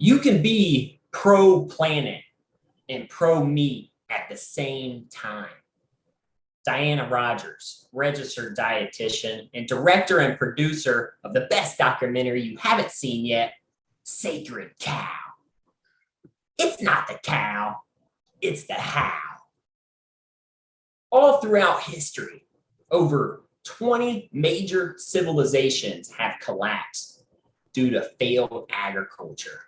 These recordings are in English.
You can be pro-planet and pro-meat at the same time. Diana Rodgers, registered dietitian and director and producer of the best documentary you haven't seen yet, Sacred Cow. It's not the cow, it's the how. All throughout history, over 20 major civilizations have collapsed due to failed agriculture.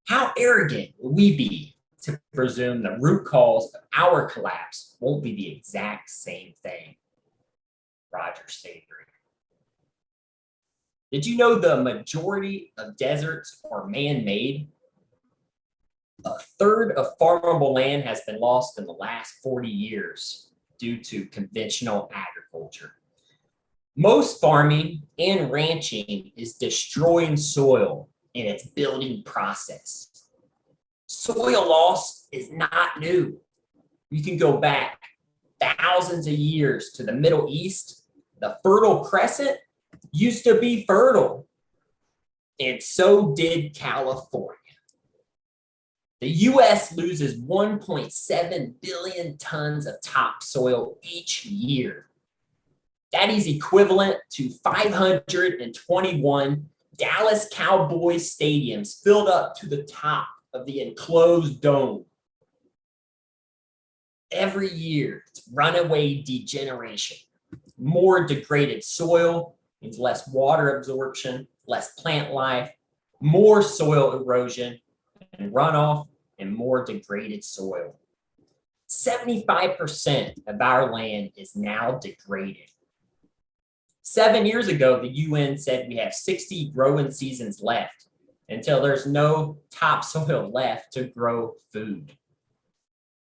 How arrogant would we be to presume the root cause of our collapse won't be the exact same thing? Rodger Savory. Did you know the majority of deserts are man-made? A third of farmable land has been lost in the last 40 years due to conventional agriculture. Most farming and ranching is destroying soil in its building process. Soil loss is not new. You can go back thousands of years to the Middle East. The Fertile Crescent used to be fertile, and so did California. The US loses 1.7 billion tons of topsoil each year. That is equivalent to 521 Dallas Cowboys stadiums filled up to the top of the enclosed dome. Every year, it's runaway degeneration. More degraded soil means less water absorption, less plant life, more soil erosion and runoff, and more degraded soil. 75% of our land is now degraded. 7 years ago, the UN said we have 60 growing seasons left until there's no topsoil left to grow food.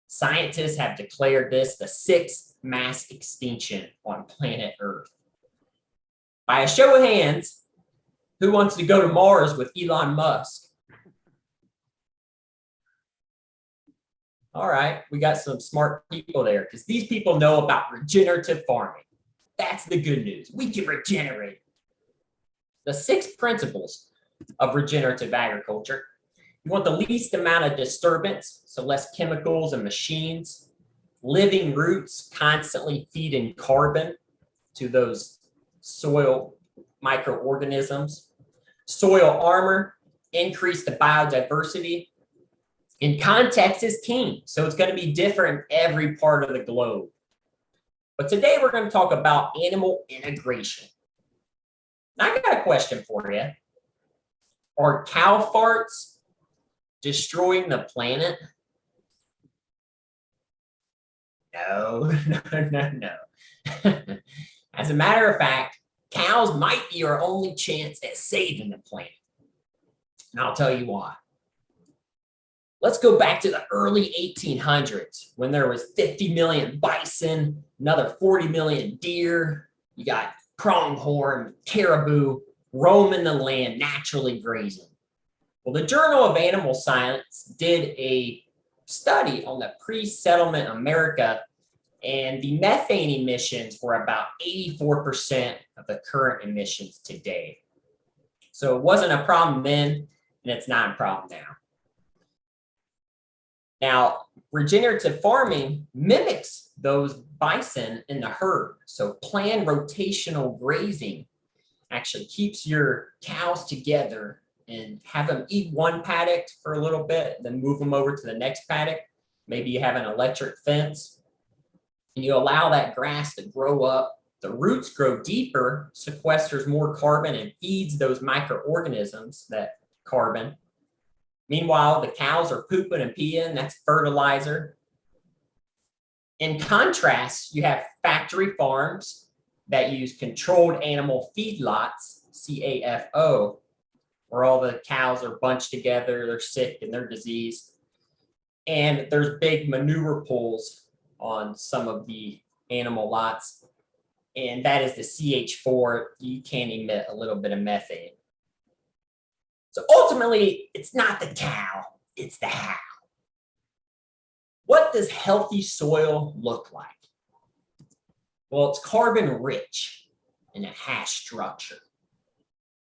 Scientists have declared this the 6th mass extinction on planet Earth. By a show of hands, who wants to go to Mars with Elon Musk? All right, we got some smart people there because these people know about regenerative farming. That's the good news. We can regenerate. The 6 principles of regenerative agriculture. You want the least amount of disturbance, so less chemicals and machines. Living roots constantly feeding carbon to those soil microorganisms. Soil armor, increase the biodiversity. And context is king, so it's going to be different in every part of the globe. But today we're going to talk about animal integration. Now, I got a question for you. Are cow farts destroying the planet? No. As a matter of fact, cows might be our only chance at saving the planet. And I'll tell you why. Let's go back to the early 1800s when there was 50 million bison, another 40 million deer. You got pronghorn, caribou roaming the land, naturally grazing. Well, the Journal of Animal Science did a study on the pre-settlement America, and the methane emissions were about 84% of the current emissions today. So it wasn't a problem then, and it's not a problem now. Now, regenerative farming mimics those bison in the herd. So planned rotational grazing actually keeps your cows together and have them eat one paddock for a little bit, then move them over to the next paddock. Maybe you have an electric fence and you allow that grass to grow up. The roots grow deeper, sequesters more carbon and feeds those microorganisms that carbon. Meanwhile, the cows are pooping and peeing, that's fertilizer. In contrast, you have factory farms that use controlled animal feedlots, CAFO, where all the cows are bunched together, they're sick and they're diseased. And there's big manure pools on some of the animal lots. And that is the CH4, you can emit a little bit of methane. So ultimately, it's not the cow, it's the how. What does healthy soil look like? Well, it's carbon rich and it has structure.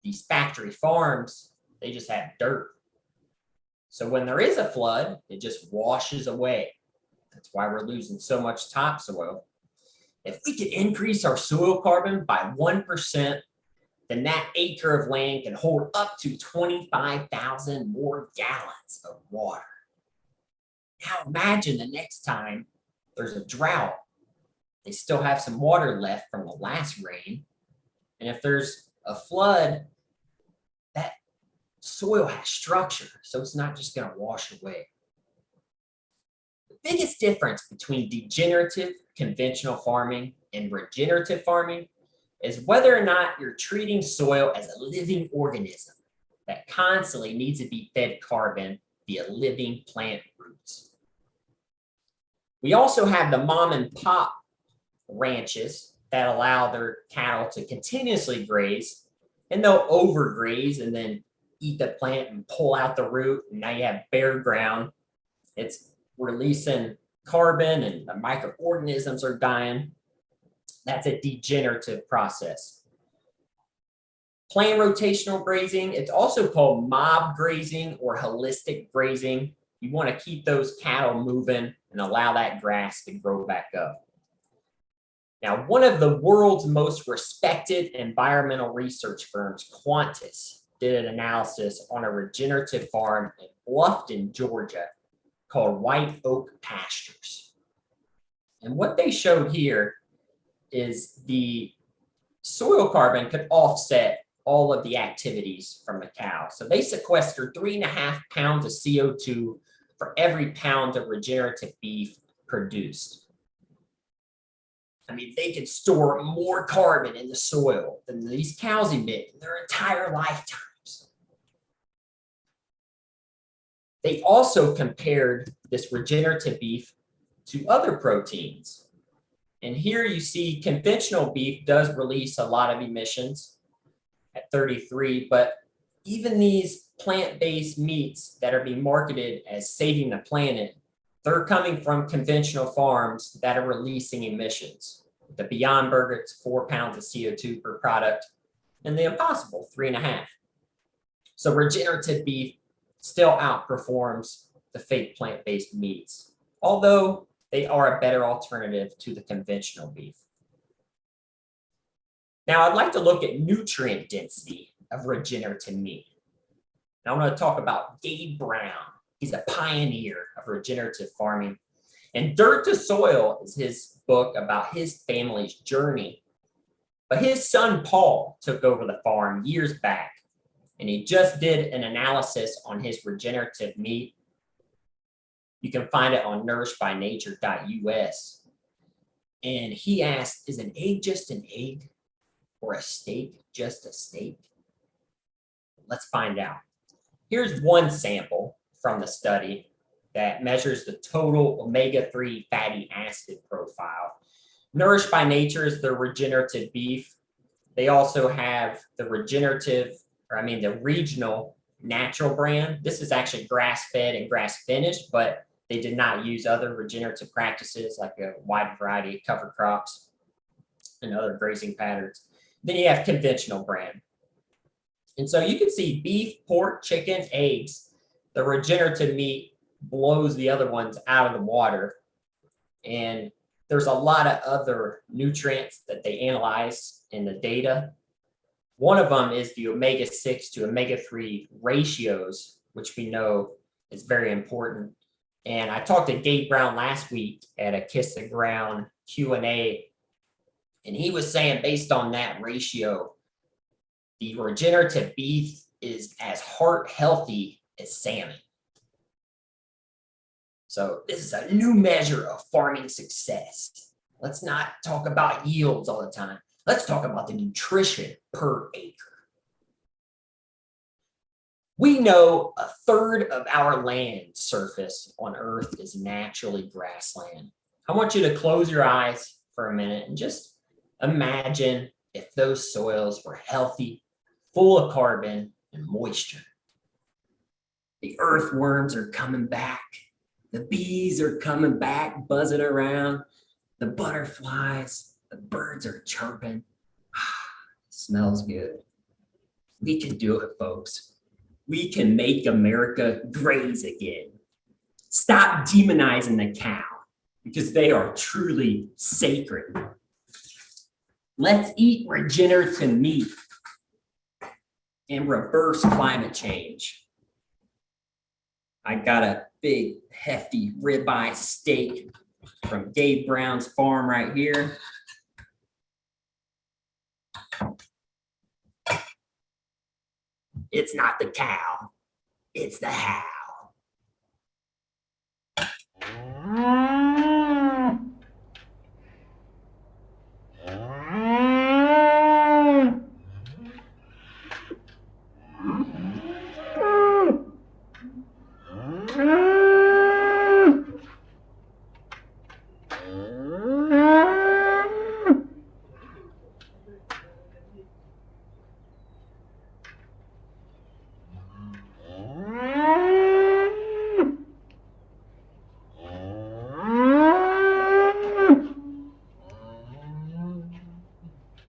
These factory farms, they just have dirt. So when there is a flood, it just washes away. That's why we're losing so much topsoil. If we could increase our soil carbon by 1%, then that acre of land can hold up to 25,000 more gallons of water. Now imagine the next time there's a drought, they still have some water left from the last rain. And if there's a flood, that soil has structure, so it's not just going to wash away. The biggest difference between degenerative conventional farming and regenerative farming is whether or not you're treating soil as a living organism that constantly needs to be fed carbon via living plant roots. We also have the mom and pop ranches that allow their cattle to continuously graze, and they'll overgraze and then eat the plant and pull out the root, and now you have bare ground. It's releasing carbon and the microorganisms are dying. That's a degenerative process. Planned rotational grazing, it's also called mob grazing or holistic grazing. You want to keep those cattle moving and allow that grass to grow back up. Now, one of the world's most respected environmental research firms, Qantas, did an analysis on a regenerative farm in Bluffton, Georgia, called White Oak Pastures. And what they showed here is the soil carbon could offset all of the activities from the cow. So they sequestered 3.5 pounds of CO2 for every pound of regenerative beef produced. I mean, they could store more carbon in the soil than these cows emit in their entire lifetimes. They also compared this regenerative beef to other proteins. And here you see conventional beef does release a lot of emissions at 33, but even these plant-based meats that are being marketed as saving the planet, they're coming from conventional farms that are releasing emissions. The Beyond Burger, it's 4 pounds of CO2 per product, and the Impossible, 3.5. So regenerative beef still outperforms the fake plant-based meats, although they are a better alternative to the conventional beef. Now, I'd like to look at nutrient density of regenerative meat. Now, I'm going to talk about Gabe Brown. He's a pioneer of regenerative farming. And Dirt to Soil is his book about his family's journey. But his son, Paul, took over the farm years back, and he just did an analysis on his regenerative meat. You can find it on nourishedbynature.us. And he asked, is an egg just an egg? Or a steak just a steak? Let's find out. Here's one sample from the study that measures the total omega-3 fatty acid profile. Nourished by Nature is the regenerative beef. They also have the the regional natural brand. This is actually grass-fed and grass-finished, but they did not use other regenerative practices like a wide variety of cover crops and other grazing patterns. Then you have conventional brand. And so you can see beef, pork, chicken, eggs, the regenerative meat blows the other ones out of the water. And there's a lot of other nutrients that they analyze in the data. One of them is the omega-6 to omega-3 ratios, which we know is very important. And I talked to Gabe Brown last week at a Kiss the Ground Q&A, and he was saying based on that ratio, the regenerative beef is as heart healthy as salmon. So this is a new measure of farming success. Let's not talk about yields all the time. Let's talk about the nutrition per acre. We know 1/3 of our land surface on Earth is naturally grassland. I want you to close your eyes for a minute and just imagine if those soils were healthy, full of carbon and moisture. The earthworms are coming back. The bees are coming back, buzzing around. The butterflies, the birds are chirping. It smells good. We can do it, folks. we can make America graze again. Stop demonizing the cow because they are truly sacred. Let's eat regenerative meat and reverse climate change. I got a big, hefty ribeye steak from Dave Brown's farm right here. It's not the cow, it's the how.